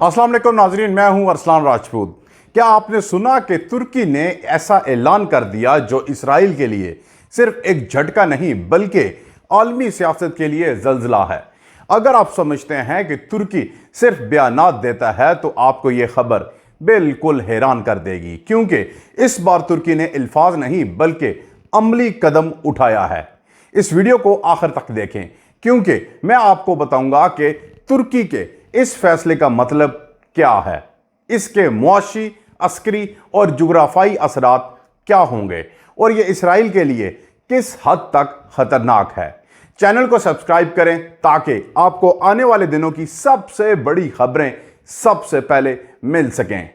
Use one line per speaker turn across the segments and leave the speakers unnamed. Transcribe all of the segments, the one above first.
अस्सलाम वालेकुम नाजरीन, मैं हूं अरसलान राजपूत। क्या आपने सुना कि तुर्की ने ऐसा ऐलान कर दिया जो इसराइल के लिए सिर्फ एक झटका नहीं बल्कि आलमी सियासत के लिए ज़ल्ज़ला है। अगर आप समझते हैं कि तुर्की सिर्फ बयानात देता है तो आपको यह खबर बिल्कुल हैरान कर देगी, क्योंकि इस बार तुर्की ने अल्फाज नहीं बल्कि अमली कदम उठाया है। इस वीडियो को आखिर तक देखें, क्योंकि मैं आपको बताऊंगा कि तुर्की के इस फैसले का मतलब क्या है, इसके मुआशी, अस्करी और जुग्राफाई असरात क्या होंगे और ये इसराइल के लिए किस हद तक खतरनाक है। चैनल को सब्सक्राइब करें ताकि आपको आने वाले दिनों की सबसे बड़ी खबरें सबसे पहले मिल सकें।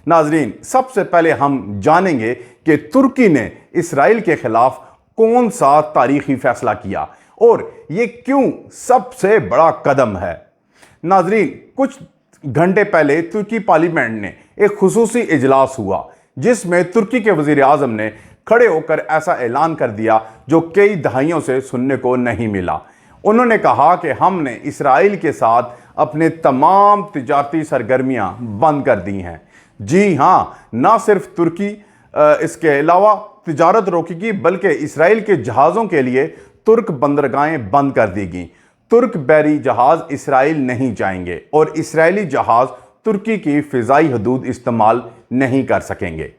नाजरीन, सबसे पहले हम जानेंगे कि तुर्की ने इसराइल के खिलाफ कौन सा तारीखी फैसला किया और ये क्यों सबसे बड़ा कदम है। नाजरीन, कुछ घंटे पहले तुर्की पार्लियामेंट ने एक खुसूसी इजलास हुआ जिसमें तुर्की के वजीर आजम ने खड़े होकर ऐसा ऐलान कर दिया जो कई दहाइयों से सुनने को नहीं मिला। उन्होंने कहा कि हमने इसराइल के साथ अपने तमाम तिजारती सरगर्मियां बंद कर दी हैं। जी हाँ, ना सिर्फ तुर्की इसके अलावा तिजारत रोकेगी बल्कि इसराइल के जहाज़ों के लिए तुर्क बंदरगाहें बंद कर दी गई। तुर्क बहरी जहाज़ इसराइल नहीं जाएंगे और इसराइली जहाज़ तुर्की की फ़िज़ाई हदूद इस्तेमाल नहीं कर सकेंगे।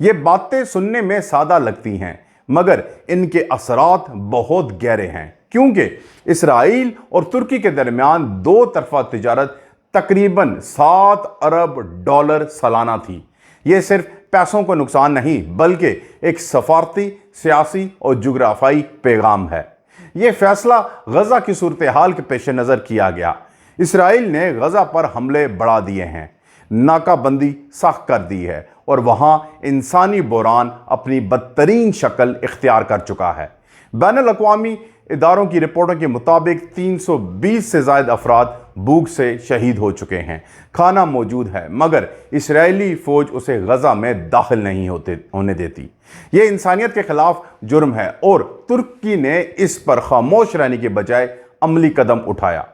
ये बातें सुनने में सादा लगती हैं मगर इनके असरात बहुत गहरे हैं, क्योंकि इसराइल और तुर्की के दरमियान दो तरफा तिजारत तकरीबन $7 अरब सालाना थी। ये सिर्फ पैसों को नुकसान नहीं बल्कि एक सफारती, सियासी और जुग्राफाई पैगाम है। यह फैसला गजा की सूरत हाल के पेश नज़र किया गया। इसराइल ने गजा पर हमले बढ़ा दिए हैं, नाकाबंदी सख्त कर दी है और वहां इंसानी बहरान अपनी बदतरीन शक्ल इख्तियार कर चुका है। बैनुल अक़वामी इदारों की रिपोर्टों के मुताबिक 320 से ज़ायद अफराद भूख से शहीद हो चुके हैं। खाना मौजूद है मगर इसराइली फ़ौज उसे गजा में दाखिल नहीं होने देती। ये इंसानियत के ख़िलाफ़ जुर्म है और तुर्की ने इस पर खामोश रहने के बजाय अमली कदम उठाया।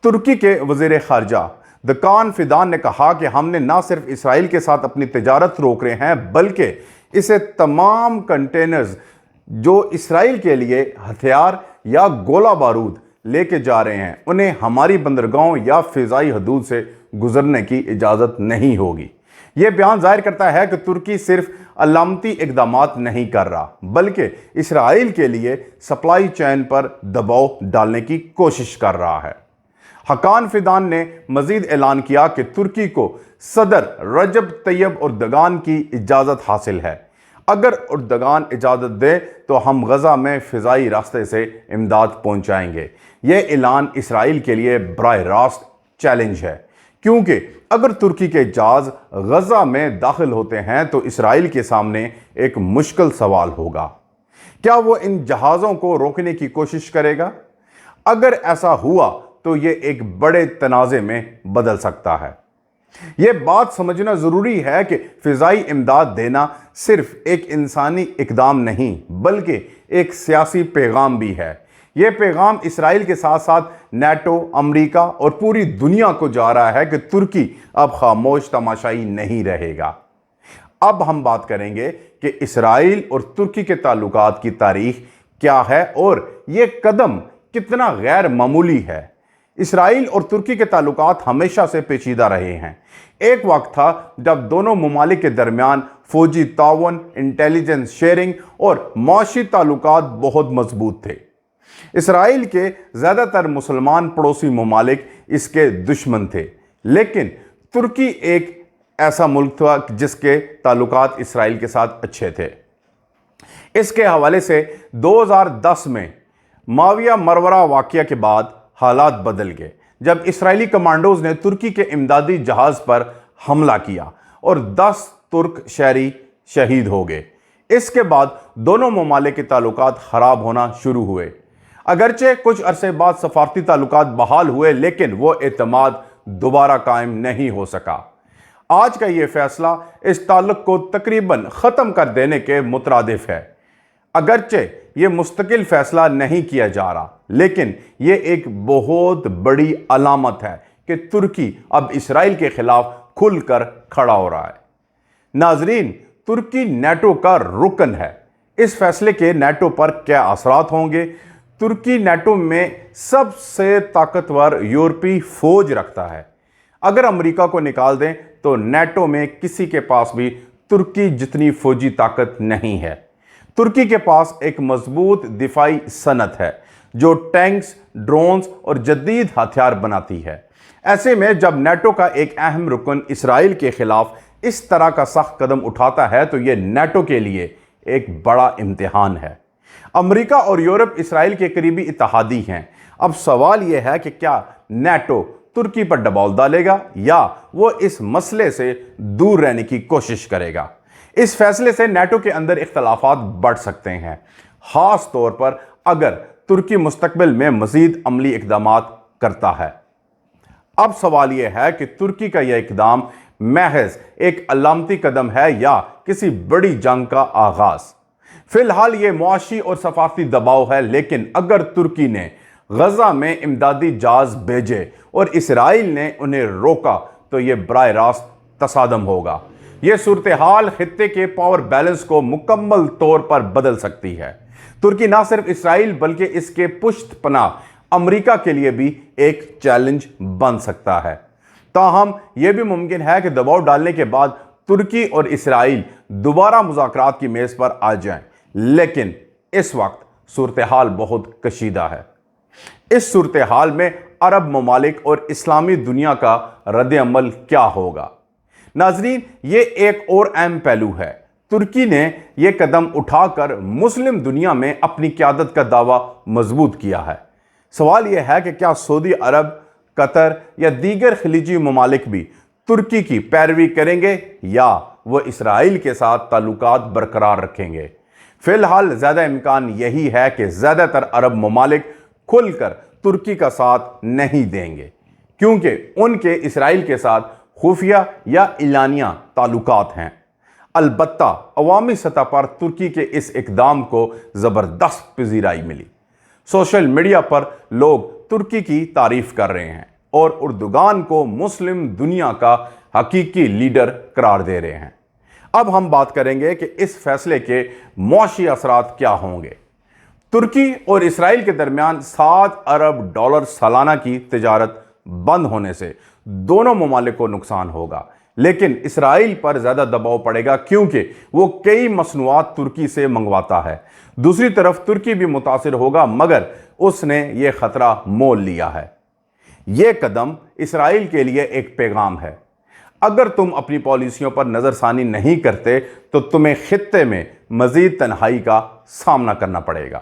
तुर्की के वज़ीर ख़ारजा दकान फिदान ने कहा कि हमने न सिर्फ इसराइल के साथ अपनी तिजारत रोक रहे हैं बल्कि इसे तमाम कंटेनर्स जो इसराइल के लिए हथियार या गोला बारूद लेके जा रहे हैं उन्हें हमारी बंदरगाहों या फ़िज़ाई हदूद से गुजरने की इजाज़त नहीं होगी। यह बयान जाहिर करता है कि तुर्की सिर्फ अलामती इक़दामात नहीं कर रहा बल्कि इसराइल के लिए सप्लाई चैन पर दबाव डालने की कोशिश कर रहा है। हकान फिदान ने मजीद ऐलान किया कि तुर्की को सदर रजब तैयब उर्दगान की इजाज़त हासिल है। अगर उर्दगान इजाज़त दे तो हम गजा में फ़िज़ाई रास्ते से इमदाद पहुँचाएंगे। यह ऐलान इसराइल के लिए बराह रास्त चैलेंज है, क्योंकि अगर तुर्की के जहाज़ गजा में दाखिल होते हैं तो इसराइल के सामने एक मुश्किल सवाल होगा। क्या वो इन जहाज़ों को रोकने की कोशिश करेगा? अगर ऐसा हुआ तो ये एक बड़े तनाज़े में बदल सकता है। यह बात समझना ज़रूरी है कि फ़िज़ाई इमदाद देना सिर्फ एक इंसानी इक़दाम नहीं बल्कि एक सियासी पैगाम भी है। यह पैगाम इसराइल के साथ साथ नेटो, अमेरिका और पूरी दुनिया को जा रहा है कि तुर्की अब खामोश तमाशाई नहीं रहेगा। अब हम बात करेंगे कि इसराइल और तुर्की के ताल्लुकात की तारीख क्या है और यह कदम कितना गैर मामूली है। इसराइल और तुर्की के ताल्लुकात हमेशा से पेचीदा रहे हैं। एक वक्त था जब दोनों ममालिक के दरमियान फौजी ताउन, इंटेलिजेंस शेयरिंग और माशी ताल्लुकात बहुत मजबूत थे। इसराइल के ज़्यादातर मुसलमान पड़ोसी ममालिक इसके दुश्मन थे, लेकिन तुर्की एक ऐसा मुल्क था जिसके ताल्लुकात इसराइल के साथ अच्छे थे। इसके हवाले से 2010 में माविया मरवरा वाक़या के बाद हालात बदल गए जब इसराइली कमांडोज ने तुर्की के इमदादी जहाज़ पर हमला किया और 10 तुर्क शहरी शहीद हो गए। इसके बाद दोनों ममालिक के ताल्लुकात ख़राब होना शुरू हुए। अगरचे कुछ अरसे बाद सफारती ताल्लुकात बहाल हुए, लेकिन वो एतमाद दोबारा कायम नहीं हो सका। आज का ये फैसला इस ताल्लुक को तकरीबन ख़त्म कर देने के मुतरादिफ है। अगरचे ये मुस्तकिल फैसला नहीं किया जा रहा, लेकिन ये एक बहुत बड़ी अलामत है کہ ترکی اب اسرائیل کے خلاف کھل کر کھڑا ہو رہا ہے۔ ناظرین، ترکی نیٹو کا رکن ہے۔ اس فیصلے کے نیٹو پر کیا اثرات ہوں گے؟ ترکی نیٹو میں سب سے طاقتور یورپی فوج رکھتا ہے۔ اگر امریکہ کو نکال دیں تو نیٹو میں کسی کے پاس بھی ترکی جتنی فوجی طاقت نہیں ہے۔ ترکی کے پاس ایک مضبوط دفاعی صنعت ہے جو ٹینکس، ڈرونز اور جدید ہتھیار بناتی ہے۔ ایسے میں جب نیٹو کا ایک اہم رکن اسرائیل کے خلاف اس طرح کا سخت قدم اٹھاتا ہے تو یہ نیٹو کے لیے ایک بڑا امتحان ہے۔ امریکہ اور یورپ اسرائیل کے قریبی اتحادی ہیں۔ اب سوال یہ ہے کہ کیا نیٹو ترکی پر دباؤ ڈالے گا یا وہ اس مسئلے سے دور رہنے کی کوشش کرے گا؟ اس فیصلے سے نیٹو کے اندر اختلافات بڑھ سکتے ہیں، خاص طور پر اگر ترکی مستقبل میں مزید عملی اقدامات کرتا ہے۔ اب سوال یہ ہے کہ ترکی کا یہ اقدام محض ایک علامتی قدم ہے یا کسی بڑی جنگ کا آغاز؟ فی الحال یہ معاشی اور ثقافتی دباؤ ہے، لیکن اگر ترکی نے غزہ میں امدادی جہاز بھیجے اور اسرائیل نے انہیں روکا تو یہ براہ راست تصادم ہوگا۔ یہ صورتحال خطے کے پاور بیلنس کو مکمل طور پر بدل سکتی ہے۔ ترکی نہ صرف اسرائیل بلکہ اس کے پشت پناہ امریکہ کے لیے بھی ایک چیلنج بن سکتا ہے۔ تاہم یہ بھی ممکن ہے کہ دباؤ ڈالنے کے بعد ترکی اور اسرائیل دوبارہ مذاکرات کی میز پر آ جائیں، لیکن اس وقت صورتحال بہت کشیدہ ہے۔ اس صورتحال میں عرب ممالک اور اسلامی دنیا کا رد عمل کیا ہوگا؟ ناظرین، یہ ایک اور اہم پہلو ہے۔ ترکی نے یہ قدم اٹھا کر مسلم دنیا میں اپنی قیادت کا دعویٰ مضبوط کیا ہے۔ سوال یہ ہے کہ کیا سعودی عرب، قطر یا دیگر خلیجی ممالک بھی ترکی کی پیروی کریں گے یا وہ اسرائیل کے ساتھ تعلقات برقرار رکھیں گے؟ فی الحال زیادہ امکان یہی ہے کہ زیادہ تر عرب ممالک کھل کر ترکی کا ساتھ نہیں دیں گے، کیونکہ ان کے اسرائیل کے ساتھ خفیہ یا اعلانیہ تعلقات ہیں۔ البتہ عوامی سطح پر ترکی کے اس اقدام کو زبردست پذیرائی ملی۔ سوشل میڈیا پر لوگ ترکی کی تعریف کر رہے ہیں اور اردوغان کو مسلم دنیا کا حقیقی لیڈر قرار دے رہے ہیں۔ اب ہم بات کریں گے کہ اس فیصلے کے معاشی اثرات کیا ہوں گے۔ ترکی اور اسرائیل کے درمیان 7 ارب ڈالر سالانہ کی تجارت بند ہونے سے دونوں ممالک کو نقصان ہوگا، لیکن اسرائیل پر زیادہ دباؤ پڑے گا کیونکہ وہ کئی مصنوعات ترکی سے منگواتا ہے۔ دوسری طرف ترکی بھی متاثر ہوگا، مگر اس نے یہ خطرہ مول لیا ہے۔ یہ قدم اسرائیل کے لیے ایک پیغام ہے۔ اگر تم اپنی پالیسیوں پر نظر ثانی نہیں کرتے تو تمہیں خطے میں مزید تنہائی کا سامنا کرنا پڑے گا۔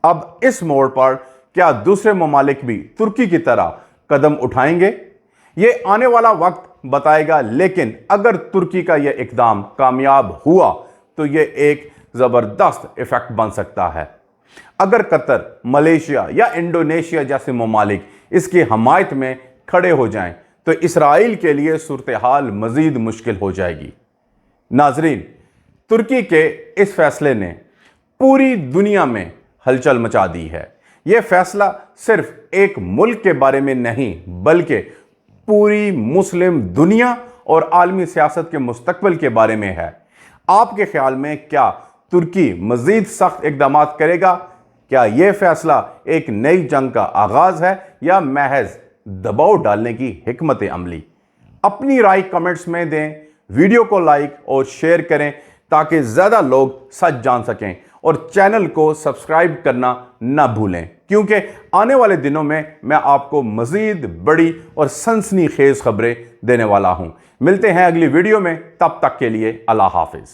اب اس موڑ پر کیا دوسرے ممالک بھی ترکی کی طرح قدم اٹھائیں گے؟ یہ آنے والا وقت بتائے گا، لیکن اگر ترکی کا یہ اقدام کامیاب ہوا تو یہ ایک زبردست ایفیکٹ بن سکتا ہے۔ اگر قطر، ملیشیا یا انڈونیشیا جیسے ممالک اس کی حمایت میں کھڑے ہو جائیں تو اسرائیل کے لیے صورتحال مزید مشکل ہو جائے گی۔ ناظرین، ترکی کے اس فیصلے نے پوری دنیا میں ہلچل مچا دی ہے۔ یہ فیصلہ صرف ایک ملک کے بارے میں نہیں بلکہ پوری مسلم دنیا اور عالمی سیاست کے مستقبل کے بارے میں ہے۔ آپ کے خیال میں کیا ترکی مزید سخت اقدامات کرے گا؟ کیا یہ فیصلہ ایک نئی جنگ کا آغاز ہے یا محض دباؤ ڈالنے کی حکمت عملی؟ اپنی رائے کمنٹس میں دیں، ویڈیو کو لائک اور شیئر کریں تاکہ زیادہ لوگ سچ جان سکیں، اور چینل کو سبسکرائب کرنا نہ بھولیں، کیونکہ آنے والے دنوں میں آپ کو مزید بڑی اور سنسنی خیز خبریں دینے والا ہوں۔ ملتے ہیں اگلی ویڈیو میں، تب تک کے لیے اللہ حافظ۔